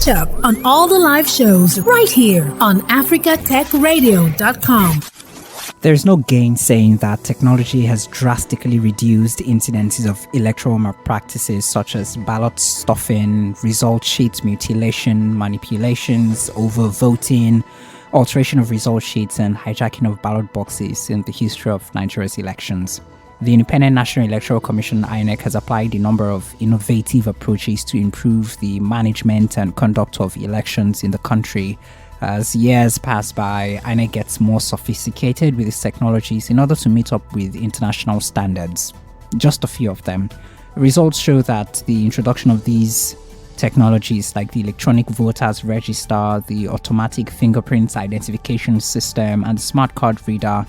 Catch up on all the live shows right here on africatechradio.com. There's no gainsaying that technology has drastically reduced incidences of electoral malpractices such as ballot stuffing, result sheet mutilation, manipulations, overvoting, alteration of result sheets, and hijacking of ballot boxes in the history of Nigeria's elections. The Independent National Electoral Commission (INEC) has applied a number of innovative approaches to improve the management and conduct of elections in the country. As years pass by, INEC gets more sophisticated with its technologies in order to meet up with international standards. Just a few of them. Results show that the introduction of these technologies like the electronic voters register, the automatic fingerprints identification system, and the smart card reader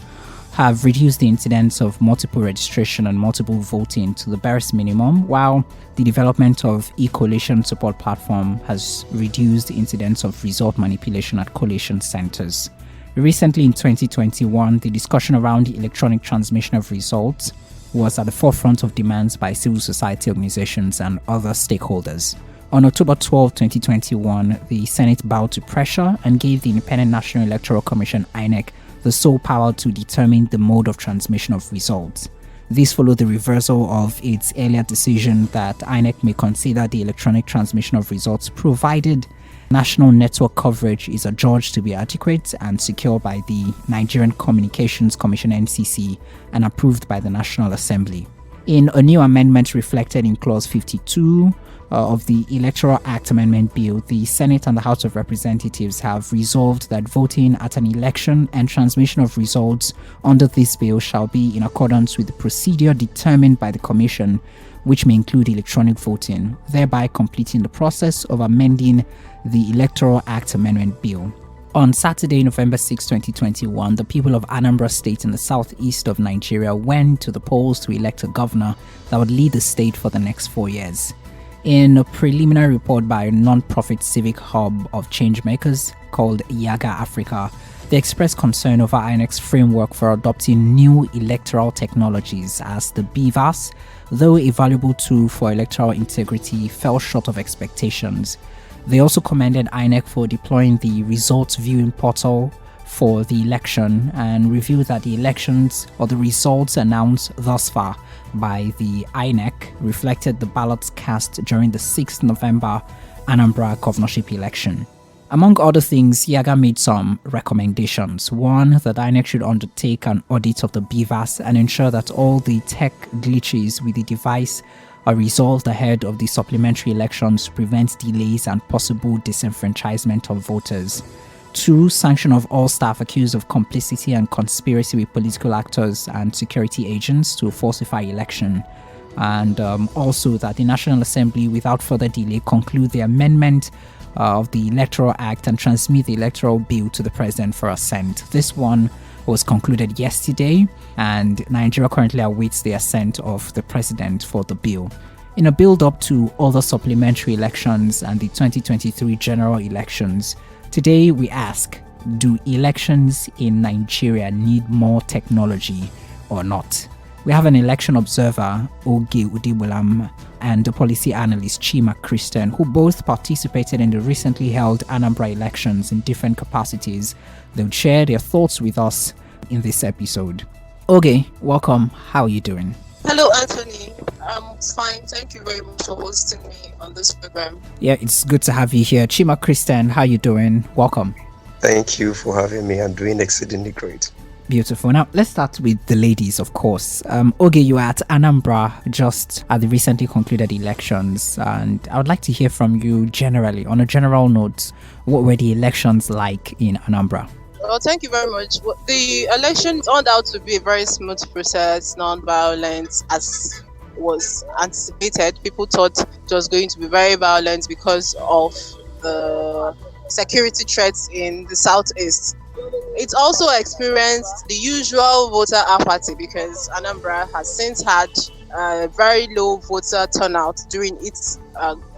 have reduced the incidence of multiple registration and multiple voting to the barest minimum, while the development of e-collation support platform has reduced the incidence of result manipulation at collation centers. Recently in 2021, the discussion around the electronic transmission of results was at the forefront of demands by civil society organizations and other stakeholders. On October 12, 2021, the Senate bowed to pressure and gave the Independent National Electoral Commission (INEC) the sole power to determine the mode of transmission of results. This followed the reversal of its earlier decision that INEC may consider the electronic transmission of results provided national network coverage is adjudged to be adequate and secure by the Nigerian Communications Commission (NCC) and approved by the National Assembly. In a new amendment reflected in Clause 52 of the Electoral Act Amendment Bill, the Senate and the House of Representatives have resolved that voting at an election and transmission of results under this bill shall be in accordance with the procedure determined by the Commission, which may include electronic voting, thereby completing the process of amending the Electoral Act Amendment Bill. On Saturday, November 6, 2021, the people of Anambra State in the southeast of Nigeria went to the polls to elect a governor that would lead the state for the next 4 years. In a preliminary report by a non-profit civic hub of changemakers called Yaga Africa, they expressed concern over INEC's framework for adopting new electoral technologies as the BVAS, though a valuable tool for electoral integrity, fell short of expectations. They also commended INEC for deploying the results viewing portal for the election and revealed that the elections or the results announced thus far by the INEC reflected the ballots cast during the 6th November Anambra governorship election. Among other things, Yaga made some recommendations. One, that INEC should undertake an audit of the BVAS and ensure that all the tech glitches with the device are resolved ahead of the supplementary elections to prevent delays and possible disenfranchisement of voters. 2, sanction of all staff accused of complicity and conspiracy with political actors and security agents to falsify election. And also that the National Assembly, without further delay, conclude the amendment of the Electoral Act and transmit the electoral bill to the President for assent. This one was concluded yesterday, and Nigeria currently awaits the assent of the President for the bill. In a build-up to other supplementary elections and the 2023 general elections, today we ask, do elections in Nigeria need more technology or not? We have an election observer, Oge Udibulam, and a policy analyst, Chima Christian, who both participated in the recently held Anambra elections in different capacities. They would share their thoughts with us in this episode. Oge, welcome. How are you doing? Hello, Anthony. I'm fine. Thank you very much for hosting me on this program. Yeah, it's good to have you here. Chima Christian, how are you doing? Welcome. Thank you for having me. I'm doing exceedingly great. Beautiful. Now, let's start with the ladies, of course. Oge, you were at Anambra just at the recently concluded elections, and I would like to hear from you generally, on a general note, what were the elections like in Anambra? Well, thank you very much. The election turned out to be a very smooth process, non-violent, as was anticipated. People thought it was going to be very violent because of the security threats in the southeast. It also experienced the usual voter apathy because Anambra has since had a very low voter turnout during its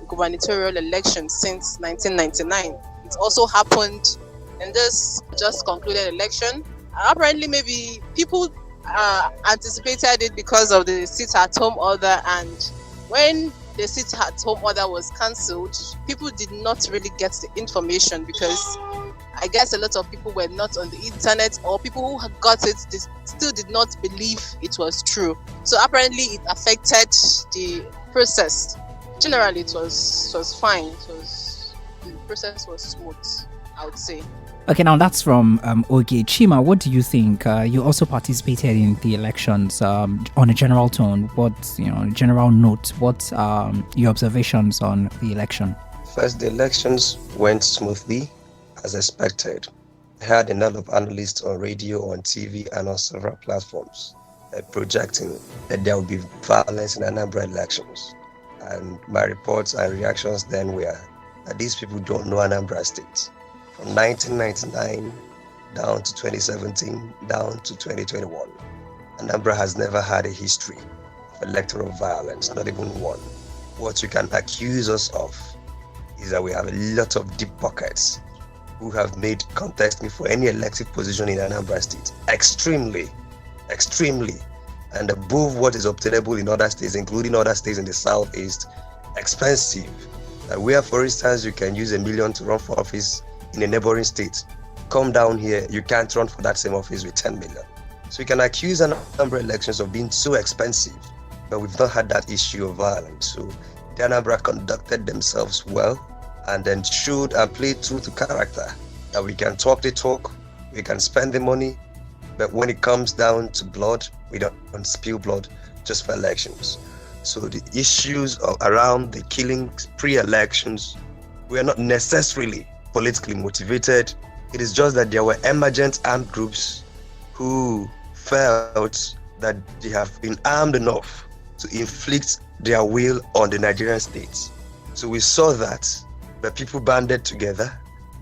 gubernatorial election since 1999. It also happened in this just concluded election. Apparently, maybe people anticipated it because of the sit-at-home order, and when the sit-at-home order was cancelled, people did not really get the information because I guess a lot of people were not on the internet, or people who had got it they still did not believe it was true. So apparently it affected the process. Generally it was fine. The process was smooth, I would say. Okay, now that's from Oge. Chima, what do you think? You also participated in the elections. On a general tone, general note, what your observations on the election? First, the elections went smoothly as expected. I had a lot of analysts on radio, on TV, and on several platforms projecting that there would be violence in Anambra elections. And my reports and reactions then were that these people don't know Anambra State. From 1999 down to 2017, down to 2021, Anambra has never had a history of electoral violence, not even one. What you can accuse us of is that we have a lot of deep pockets who have made contest me for any elective position in Anambra State extremely, and above what is obtainable in other states, including other states in the southeast, expensive. Where, for instance, you can use $1 million to run for office in a neighboring state. Come down here, you can't run for that same office with 10 million. So you can accuse Anambra elections of being so expensive, but we've not had that issue of violence. So the Anambra conducted themselves well and then showed and played true to character that we can talk the talk, we can spend the money, but when it comes down to blood, we don't spill blood just for elections. So the issues around the killings pre-elections were not necessarily politically motivated. It is just that there were emergent armed groups who felt that they have been armed enough to inflict their will on the Nigerian state. So we saw that people banded together,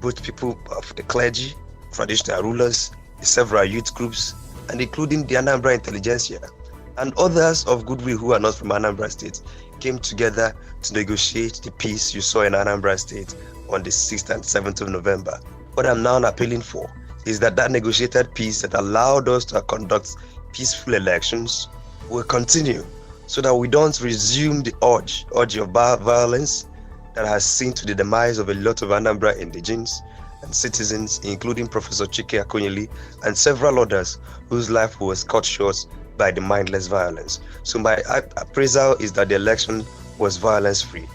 both people of the clergy, traditional rulers, the several youth groups, and including the Anambra intelligentsia, and others of goodwill who are not from Anambra State, came together to negotiate the peace you saw in Anambra State on the 6th and 7th of November. What I'm now appealing for is that negotiated peace that allowed us to conduct peaceful elections will continue, so that we don't resume the urge of violence that has seen to the demise of a lot of Anambra indigenes and citizens, including Professor Chike Akonyeli and several others whose life was cut short by the mindless violence. So my appraisal is that the election was violence-free.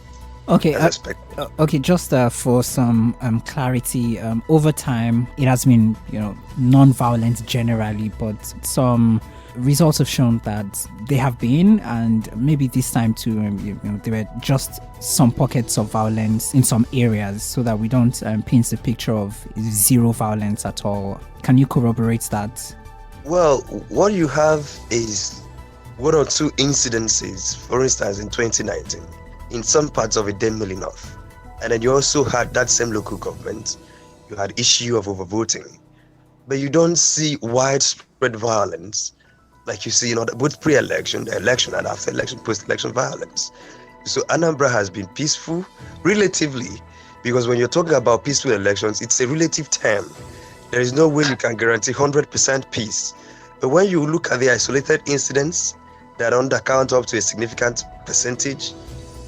Okay, just for some clarity, over time it has been, non-violent generally, but some results have shown that they have been, and maybe this time too, there were just some pockets of violence in some areas, so that we don't paint the picture of zero violence at all. Can you corroborate that? Well, what you have is one or two incidences, for instance, in 2019, in some parts of Idemili North. And then you also had that same local government, you had issue of overvoting. But you don't see widespread violence like you see in both pre-election, election, and after election, post-election violence. So Anambra has been peaceful, relatively, because when you're talking about peaceful elections, it's a relative term. There is no way you can guarantee 100% peace. But when you look at the isolated incidents that undercount up to a significant percentage,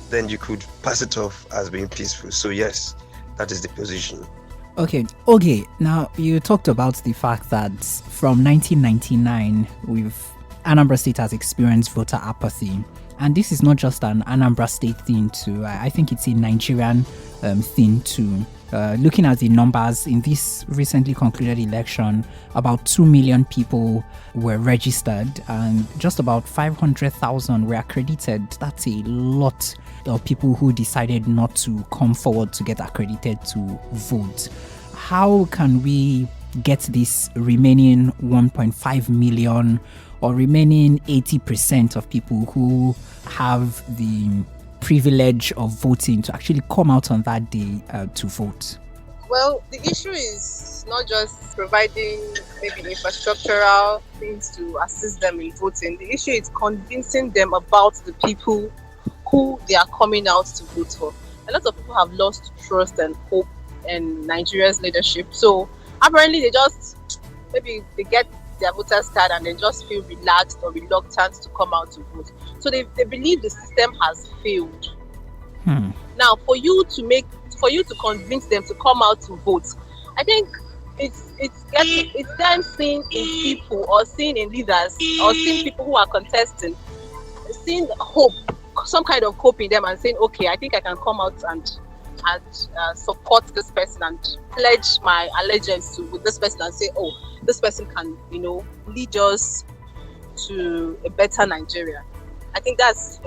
then you could pass it off as being peaceful. So yes, that is the position. Okay, now you talked about the fact that from 1999, Anambra State has experienced voter apathy. And this is not just an Anambra State thing too. I think it's a Nigerian thing too. Looking at the numbers in this recently concluded election, about 2 million people were registered and just about 500,000 were accredited. That's a lot of people who decided not to come forward to get accredited to vote. How can we get this remaining 1.5 million or remaining 80% of people who have the privilege of voting to actually come out on that day to vote? Well, the issue is not just providing maybe infrastructural things to assist them in voting. The issue is convincing them about the people who they are coming out to vote for. A lot of people have lost trust and hope in Nigeria's leadership. So apparently they get their voters card and they just feel relaxed or reluctant to come out to vote. So they believe the system has failed. Now, for you to convince them to come out to vote, I think it's them seeing in people, or seeing in leaders, or seeing people who are contesting, seeing hope, some kind of hope in them, and saying, okay, I think I can come out and support this person and pledge my allegiance to this person, and say, oh, this person can, lead us to a better Nigeria. I think that's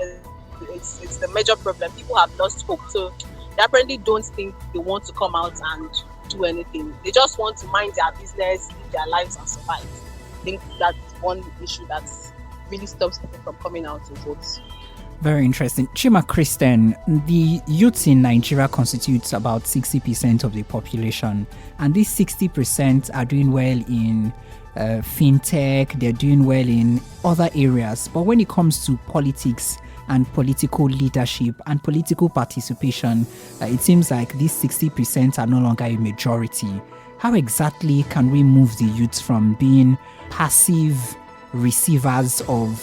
it's the major problem. People have lost hope, so they apparently don't think they want to come out and do anything. They just want to mind their business, live their lives, and survive. I think that's one issue that really stops people from coming out to vote. Very interesting. Chima Christian, the youths in Nigeria constitutes about 60% of the population, and these 60% are doing well in fintech, they're doing well in other areas. But when it comes to politics and political leadership and political participation, it seems like these 60% are no longer a majority. How exactly can we move the youths from being passive receivers of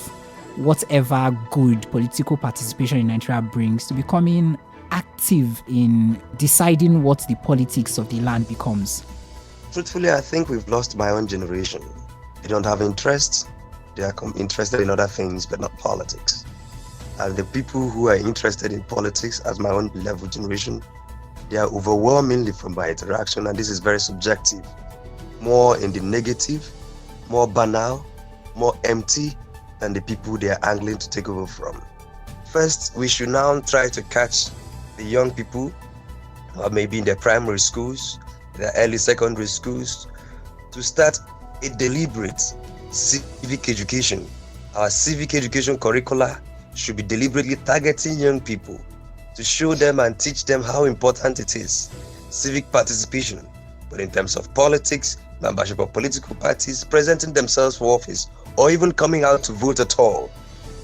whatever good political participation in Nigeria brings to becoming active in deciding what the politics of the land becomes? Truthfully, I think we've lost my own generation. They don't have interest. They are interested in other things, but not politics. And the people who are interested in politics, as my own level generation, they are overwhelmingly, from my interaction, and this is very subjective, more in the negative, more banal, more empty than the people they are angling to take over from. First, we should now try to catch the young people, or maybe in their primary schools, their early secondary schools, to start a deliberate civic education. Our civic education curricula should be deliberately targeting young people to show them and teach them how important it is, civic participation, but in terms of politics, membership of political parties, presenting themselves for office, or even coming out to vote at all,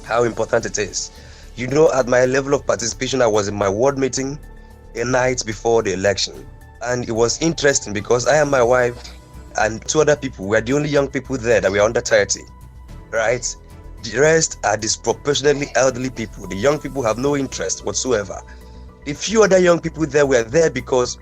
how important it is. At my level of participation, I was in my ward meeting a night before the election. And it was interesting because I and my wife and two other people were the only young people there that were under 30, right? The rest are disproportionately elderly people. The young people have no interest whatsoever. The few other young people there were there because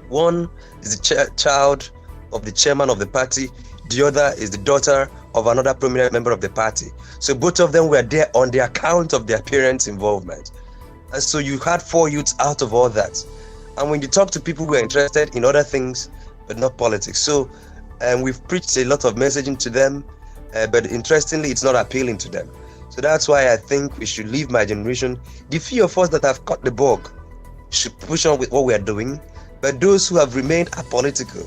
one is the child of the chairman of the party, the other is the daughter of another prominent member of the party. So both of them were there on the account of their parents' involvement. And so you had 4 youths out of all that. And when you talk to people who are interested in other things, but not politics. So we've preached a lot of messaging to them, but interestingly, it's not appealing to them. So that's why I think we should leave my generation. The few of us that have caught the bug should push on with what we are doing, but those who have remained apolitical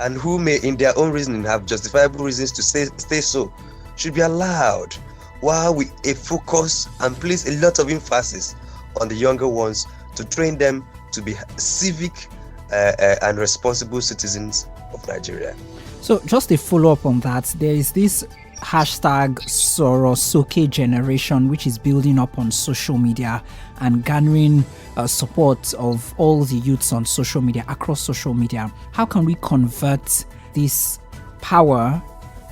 and who may, in their own reasoning, have justifiable reasons to stay so, should be allowed, while we focus and place a lot of emphasis on the younger ones to train them to be civic and responsible citizens of Nigeria. So just a follow-up on that, there is this hashtag Sorosoke generation which is building up on social media and garnering support of all the youths on social media, across social media. How can we convert this power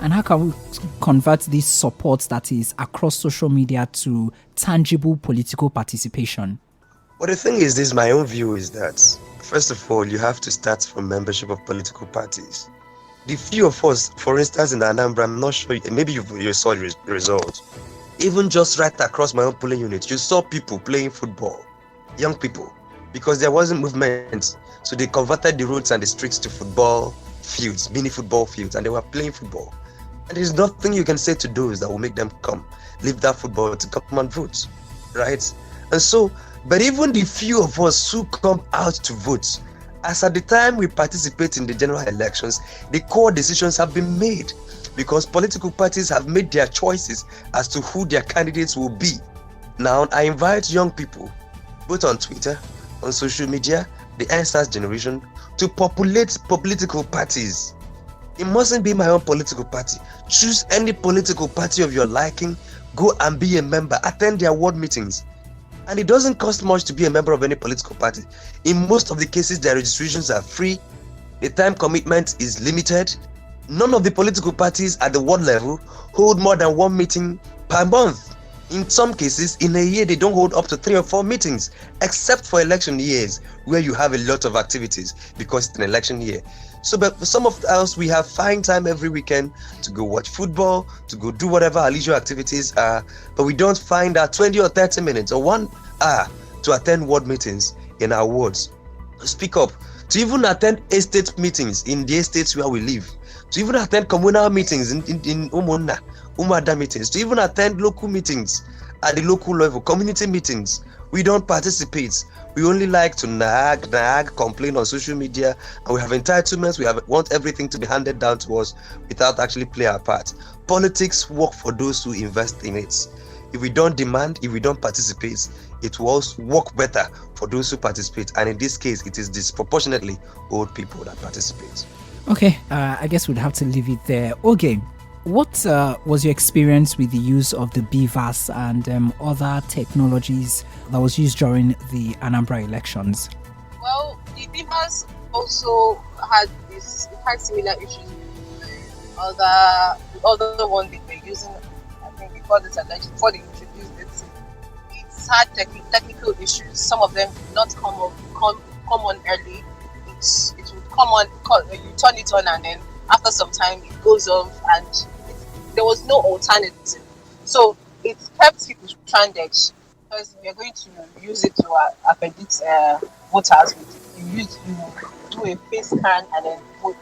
and how can we convert this support that is across social media to tangible political participation? Well, the thing is this, my own view is that, first of all, you have to start from membership of political parties. The few of us, for instance, in Anambra, I'm not sure, maybe you saw the result. Even just right across my own polling unit, you saw people playing football, young people, because there wasn't movement. So they converted the roads and the streets to football fields, mini football fields, and they were playing football. And there's nothing you can say to those that will make them come, leave that football to come and vote, right? And so, but even the few of us who come out to vote, as at the time we participate in the general elections, the core decisions have been made because political parties have made their choices as to who their candidates will be. Now, I invite young people, both on Twitter, on social media, the NSAS generation, to populate political parties. It mustn't be my own political party. Choose any political party of your liking, go and be a member, attend their ward meetings. And it doesn't cost much to be a member of any political party. In most of the cases, their registrations are free. The time commitment is limited. None of the political parties at the ward level hold more than 1 meeting per month. In some cases, in a year, they don't hold up to 3 or 4 meetings, except for election years where you have a lot of activities because it's an election year. So, but for some of us, we have fine time every weekend to go watch football, to go do whatever our leisure activities are, but we don't find our 20 or 30 minutes or 1 hour to attend ward meetings in our wards, to speak up, to even attend estate meetings in the estates where we live, to even attend communal meetings in Umada meetings, to even attend local meetings at the local level, community meetings. We don't participate. We only like to nag, complain on social media, and we have entitlements. Want everything to be handed down to us without actually play our part. Politics work for those who invest in it. If we don't demand, if we don't participate, it will also work better for those who participate. And in this case, it is disproportionately old people that participate. Okay, I guess we'd have to leave it there. Okay, what was your experience with the use of the BVAS and other technologies that was used during the Anambra elections? Well, the BVAS also had similar issues with the other one they were using. I think before this election, before they introduced it, it's had technical issues. Some of them did not come on early. It would come on, you turn it on, and then after some time it goes off, and there was no alternative. So it kept people stranded because we are going to use it to predict voters. You do a face scan and then do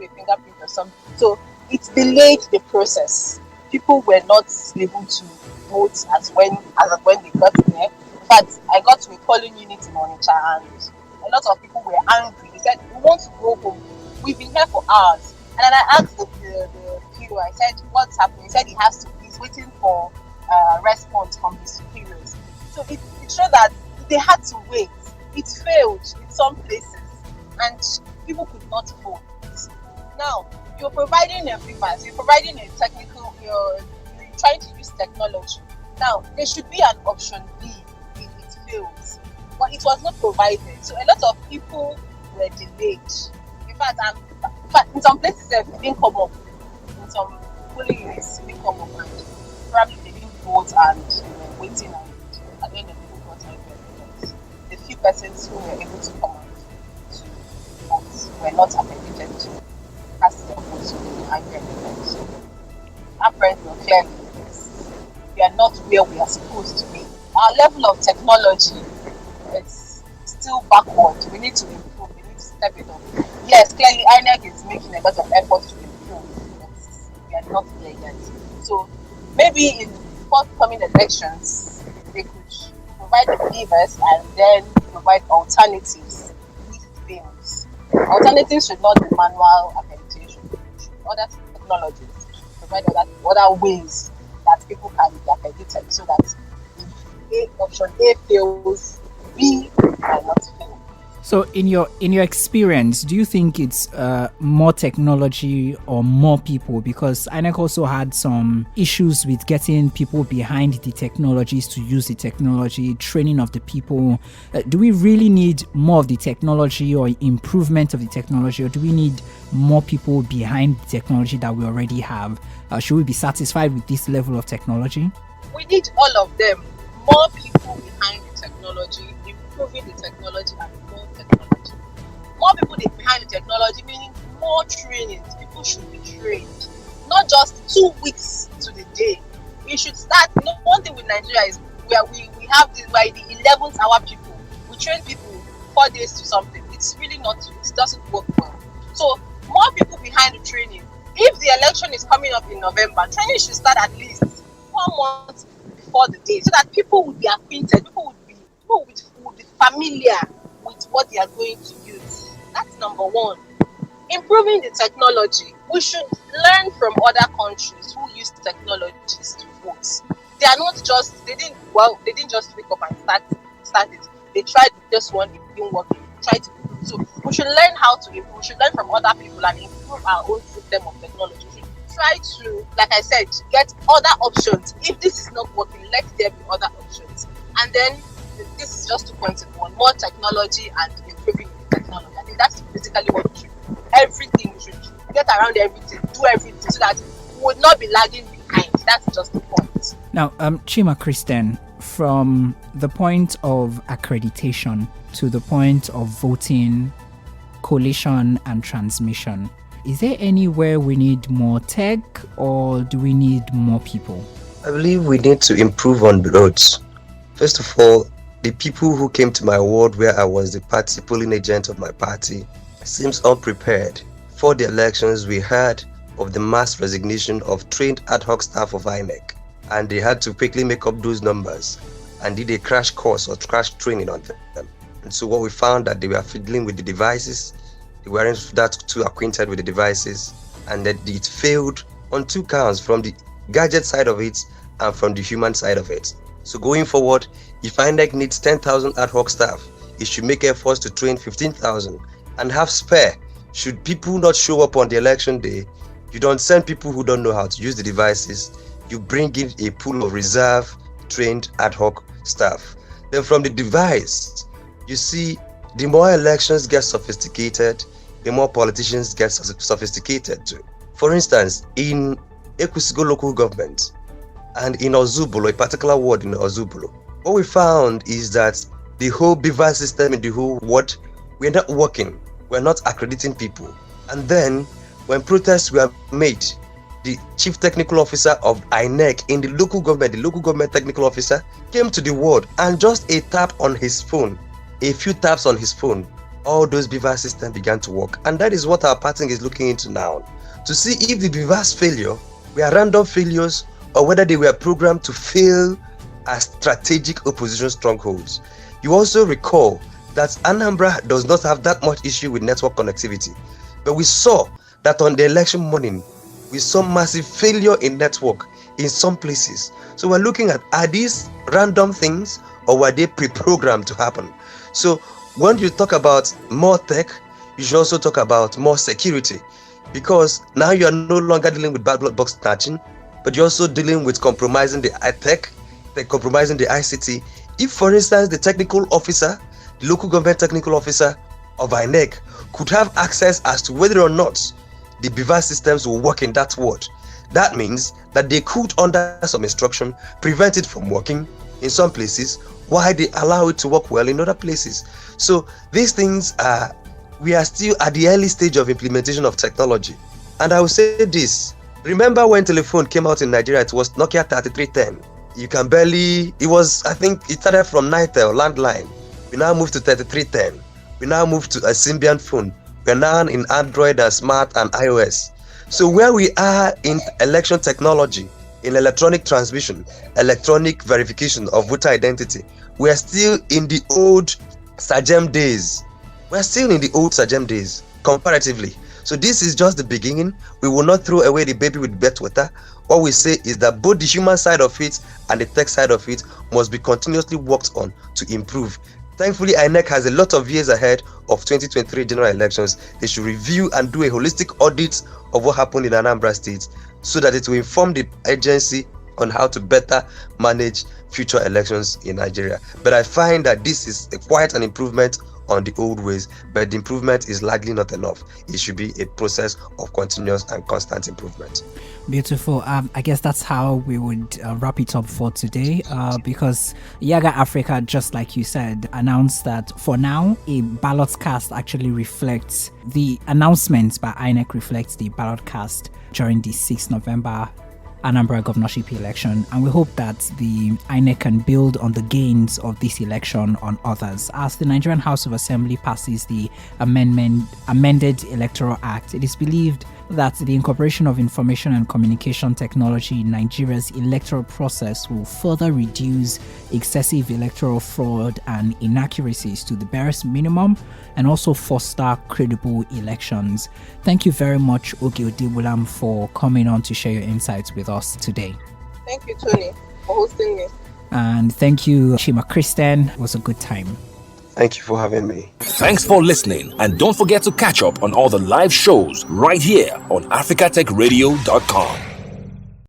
a fingerprint or something. So it delayed the process. People were not able to vote as when they got there. In fact, I got to a polling unit in Onitsha, and a lot of people were angry. They said, "We want to go home. We've been here for hours." And then I asked the PO, I said, "What's happening?" He said he's waiting for response from his superiors. So it showed that they had to wait. It failed in some places, and people could not vote. Now, you're providing a BVAS, you're providing a technical, you're trying to use technology. Now, there should be an option B if it fails. But it was not provided. So a lot of people were delayed. In fact, in some places it didn't come up. In some polling units it didn't come up, and probably they didn't vote and they were waiting, and at the end of the day got because the few persons who were able to come out to vote were not accredited to cast their votes in the INEC. So our friends were clearly we are not where we are supposed to be. Our level of technology, it's still backward. We need to improve. We need to step it up. Yes, clearly INEC is making a lot of effort to improve, but we are not there yet. So maybe in forthcoming elections, they could provide the BVAS and then provide alternatives if it fails. Alternatives should not be manual accreditation. Other technologies should provide other ways that people can be accredited, so that if option A fails, B might not fail. So in your experience, do you think it's more technology or more people? Because INEC also had some issues with getting people behind the technologies to use the technology, training of the people. Do we really need more of the technology or improvement of the technology, or do we need more people behind the technology that we already have? Should we be satisfied with this level of technology? We need all of them. More people behind the technology, improving the technology, and more technology. More people behind the technology, meaning more training. People should be trained. Not just 2 weeks to the day. We should start. One thing with Nigeria is we have this by the 11th hour people. We train people 4 days to something. It's really not, it doesn't work well. So more people behind the training. If the election is coming up in November, training should start at least 1 month before the day, so that people would be acquainted, people would be familiar with what they are going to use. That's number one. Improving the technology. We should learn from other countries who use technologies to vote. They didn't just wake up and start it. They tried just one, it didn't work. They tried to improve. So we should learn how to improve. We should learn from other people and improve our own system of technology. We should try to, like I said, get other options. If this is not working, let there be other options. And then this is just 2 points in one: more technology and improving the technology. I think that's basically what we should do. Everything, we should get around everything, do everything, so that we would not be lagging behind. That's just the point. Now, Chima Christian, from the point of accreditation to the point of voting, collation and transmission, is there anywhere we need more tech or do we need more people? I believe we need to improve on the roads. First of all, the people who came to my ward where I was the party polling agent of my party seems unprepared. For the elections, we heard of the mass resignation of trained ad hoc staff of INEC, and they had to quickly make up those numbers and did a crash course or crash training on them. And so what we found that they were fiddling with the devices, they weren't that too acquainted with the devices, and that it failed on two counts, from the gadget side of it and from the human side of it. So going forward, if INEC needs 10,000 ad hoc staff, it should make efforts to train 15,000 and have spare. Should people not show up on the election day, you don't send people who don't know how to use the devices. You bring in a pool of reserve trained ad hoc staff. Then from the device, you see, the more elections get sophisticated, the more politicians get sophisticated too. For instance, in Ekwusigo local government and in Ozubolo, a particular ward in Ozubolo, what we found is that the whole BVAS system in the whole ward, we're not working, we're not accrediting people. And then when protests were made, the chief technical officer of INEC in the local government technical officer came to the ward, and just a tap on his phone, a few taps on his phone, all those BVAS systems began to work. And that is what our party is looking into now, to see if the BVAS failure were random failures or whether they were programmed to fail as strategic opposition strongholds. You also recall that Anambra does not have that much issue with network connectivity, but we saw that on the election morning, we saw massive failure in network in some places. So we're looking at, are these random things or were they pre-programmed to happen? So when you talk about more tech, you should also talk about more security, because now you are no longer dealing with ballot box snatching, but you're also dealing with compromising the tech, compromising the ICT. If, for instance, the technical officer, the local government technical officer of INEC could have access as to whether or not the BVAS systems will work in that ward, that means that they could, under some instruction, prevent it from working in some places while they allow it to work well in other places. So these things are, we are still at the early stage of implementation of technology. And I will say this, remember when telephone came out in Nigeria, it was Nokia 3310. You can barely, it was, I think it started from Nitel, landline. We now moved to 3310. We now moved to a Symbian phone. We're now in Android and Smart and iOS. So where we are in election technology, in electronic transmission, electronic verification of voter identity, we are still in the old Sajem days. We're still in the old Sajem days, comparatively. So this is just the beginning. We will not throw away the baby with bathwater. What we say is that both the human side of it and the tech side of it must be continuously worked on to improve. Thankfully, INEC has a lot of years ahead of 2023 general elections. They should review and do a holistic audit of what happened in Anambra State so that it will inform the agency on how to better manage future elections in Nigeria. But I find that this is quite an improvement on the old ways, but the improvement is largely not enough. It should be a process of continuous and constant improvement. Beautiful. I guess that's how we would wrap it up for today, because Yaga Africa, just like you said, announced that for now, a ballot cast actually reflects the announcements by INEC, reflects the ballot cast during the 6th November Anambra governorship election, and we hope that the INEC can build on the gains of this election on others. As the Nigerian House of Assembly passes the amended Electoral Act, it is believed that the incorporation of information and communication technology in Nigeria's electoral process will further reduce excessive electoral fraud and inaccuracies to the barest minimum and also foster credible elections. Thank you very much, Oge Odibulam, for coming on to share your insights with us today. Thank you, Tony, for hosting me. And thank you, Chima Christian. It was a good time. Thank you for having me. Thanks for listening, and don't forget to catch up on all the live shows right here on africatechradio.com.